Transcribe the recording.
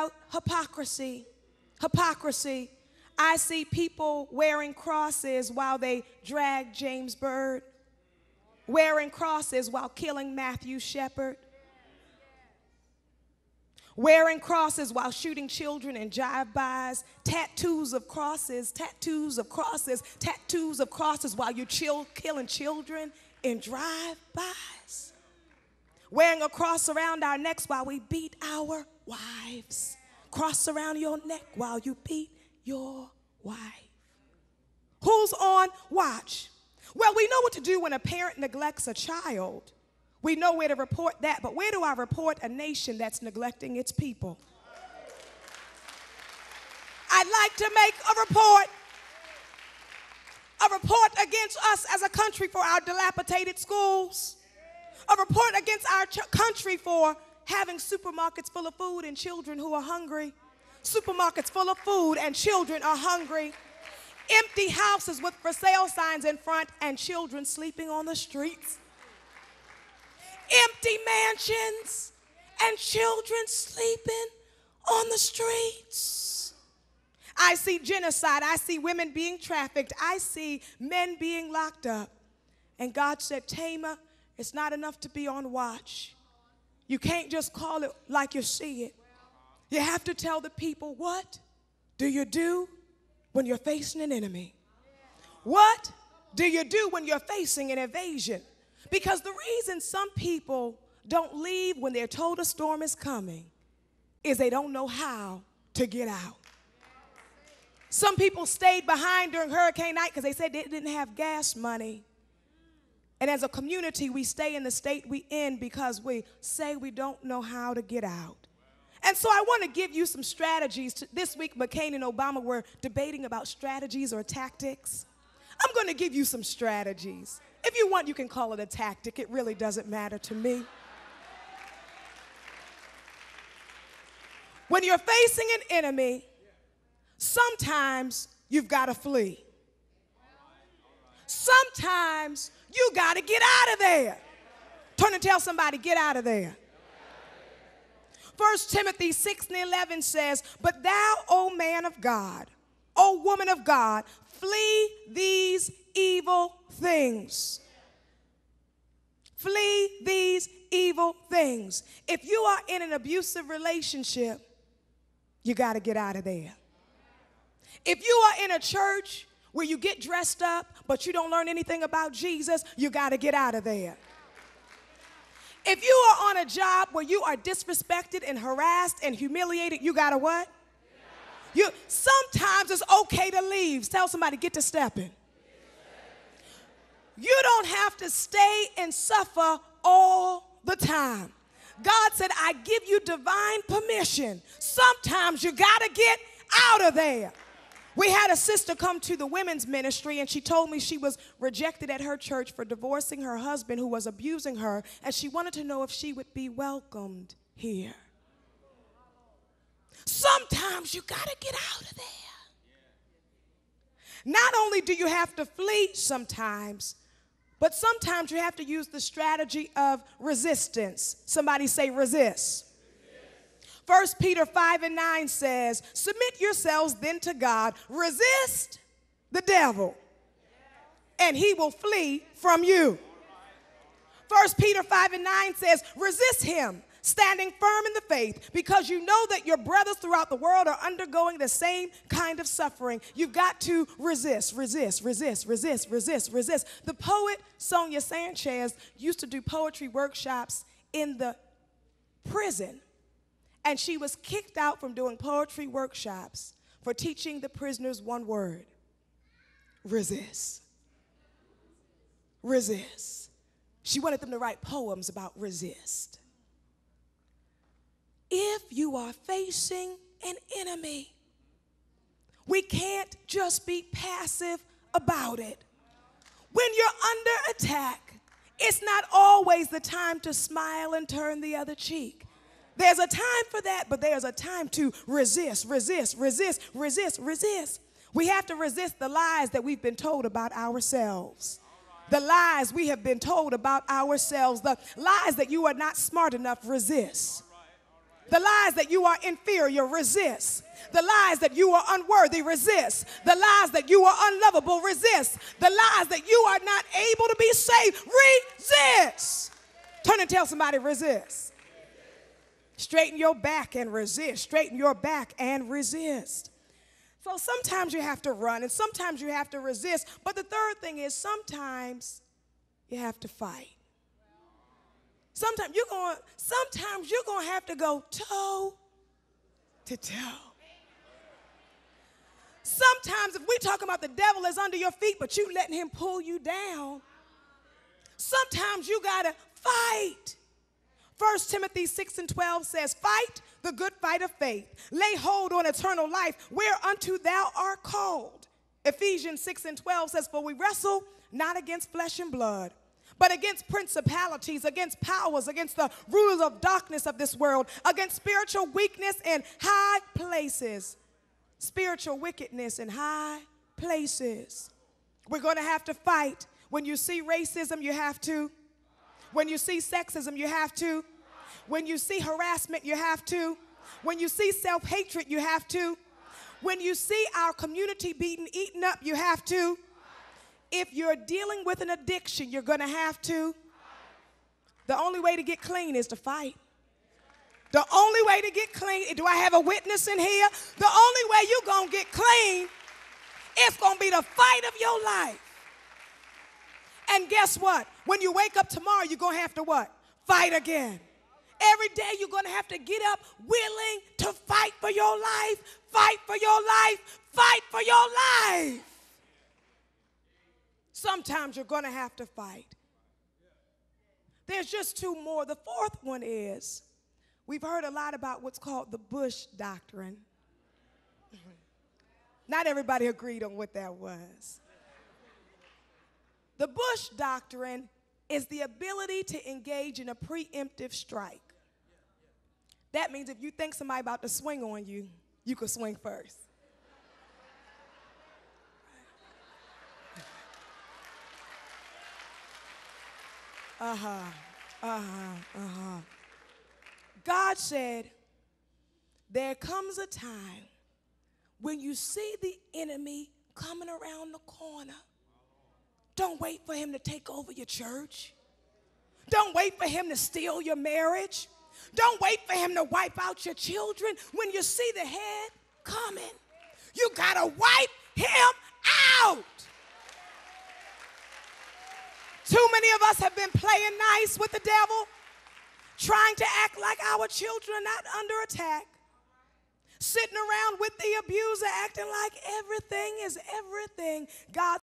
about hypocrisy. Hypocrisy. I see people wearing crosses while they drag James Byrd, wearing crosses while killing Matthew Shepard, wearing crosses while shooting children in drive-bys, tattoos of crosses, tattoos of crosses, tattoos of crosses while you're killing children in drive-bys, wearing a cross around our necks while we beat our wives, cross around your neck while you beat your wife. Who's on watch? Well, we know what to do when a parent neglects a child. We know where to report that, but where do I report a nation that's neglecting its people? I'd like to make a report against us as a country for our dilapidated schools, a report against our country for having supermarkets full of food and children who are hungry, supermarkets full of food and children are hungry, empty houses with for sale signs in front and children sleeping on the streets, empty mansions and children sleeping on the streets. I see genocide. I see women being trafficked. I see men being locked up. And God said, Thema, it's not enough to be on watch. You can't just call it like you see it. You have to tell the people, what do you do when you're facing an enemy? What do you do when you're facing an invasion? Because the reason some people don't leave when they're told a storm is coming is they don't know how to get out. Some people stayed behind during hurricane night because they said they didn't have gas money. And as a community, we stay in the state we in because we say we don't know how to get out. And so I want to give you some strategies. This week, McCain and Obama were debating about strategies or tactics. I'm going to give you some strategies. If you want, you can call it a tactic. It really doesn't matter to me. When you're facing an enemy, sometimes you've got to flee. Sometimes you got to get out of there. Turn and tell somebody, get out of there. 1 Timothy 6:11 says, but thou, O man of God, O woman of God, flee these evil things. Flee these evil things. If you are in an abusive relationship, you got to get out of there. If you are in a church where you get dressed up, but you don't learn anything about Jesus, you got to get out of there. If you are on a job where you are disrespected and harassed and humiliated, you got to what? Sometimes it's okay to leave. Tell somebody, get to stepping. You don't have to stay and suffer all the time. God said, I give you divine permission. Sometimes you got to get out of there. We had a sister come to the women's ministry, and she told me she was rejected at her church for divorcing her husband who was abusing her, and she wanted to know if she would be welcomed here. Sometimes you got to get out of there. Not only do you have to flee sometimes, but sometimes you have to use the strategy of resistance. Somebody say resist. 1 Peter 5:9 says, submit yourselves then to God, resist the devil, and he will flee from you. 1 Peter 5:9 says, resist him, standing firm in the faith, because you know that your brothers throughout the world are undergoing the same kind of suffering. You've got to resist, resist, resist, resist, resist, resist. The poet Sonia Sanchez used to do poetry workshops in the prison. And she was kicked out from doing poetry workshops for teaching the prisoners one word: resist. Resist. She wanted them to write poems about resist. If you are facing an enemy, we can't just be passive about it. When you're under attack, it's not always the time to smile and turn the other cheek. There's a time for that, but there's a time to resist, resist, resist, resist, resist. We have to resist the lies that we've been told about ourselves. The lies we have been told about ourselves, the lies that you are not smart enough, resist. The lies that you are inferior, resist. The lies that you are unworthy, resist. The lies that you are unlovable, resist. The lies that you are not able to be saved, resist. Turn and tell somebody, resist. Straighten your back and resist. Straighten your back and resist. So sometimes you have to run and sometimes you have to resist. But the third thing is sometimes you have to fight. Sometimes you're going to have to go toe to toe. Sometimes if we talk about the devil is under your feet, but you letting him pull you down, sometimes you got to fight. 1 Timothy 6:12 says, fight the good fight of faith. Lay hold on eternal life, whereunto thou art called. Ephesians 6:12 says, for we wrestle not against flesh and blood, but against principalities, against powers, against the rulers of darkness of this world, against spiritual weakness in high places. Spiritual wickedness in high places. We're going to have to fight. When you see racism, you have to. When you see sexism, you have to. When you see harassment, you have to. When you see self-hatred, you have to. When you see our community being eaten up, you have to. If you're dealing with an addiction, you're going to have to. The only way to get clean is to fight. The only way to get clean, do I have a witness in here? The only way you're going to get clean is going to be the fight of your life. And guess what? When you wake up tomorrow, you're going to have to what? Fight again. Every day you're going to have to get up willing to fight for your life, fight for your life, fight for your life. Sometimes you're going to have to fight. There's just two more. The fourth one is, we've heard a lot about what's called the Bush Doctrine. Not everybody agreed on what that was. The Bush Doctrine is the ability to engage in a preemptive strike. That means if you think somebody about to swing on you, you could swing first. God said, there comes a time when you see the enemy coming around the corner. Don't wait for him to take over your church. Don't wait for him to steal your marriage. Don't wait for him to wipe out your children. When you see the head coming, you got to wipe him out. Too many of us have been playing nice with the devil, trying to act like our children are not under attack, sitting around with the abuser acting like everything is everything. God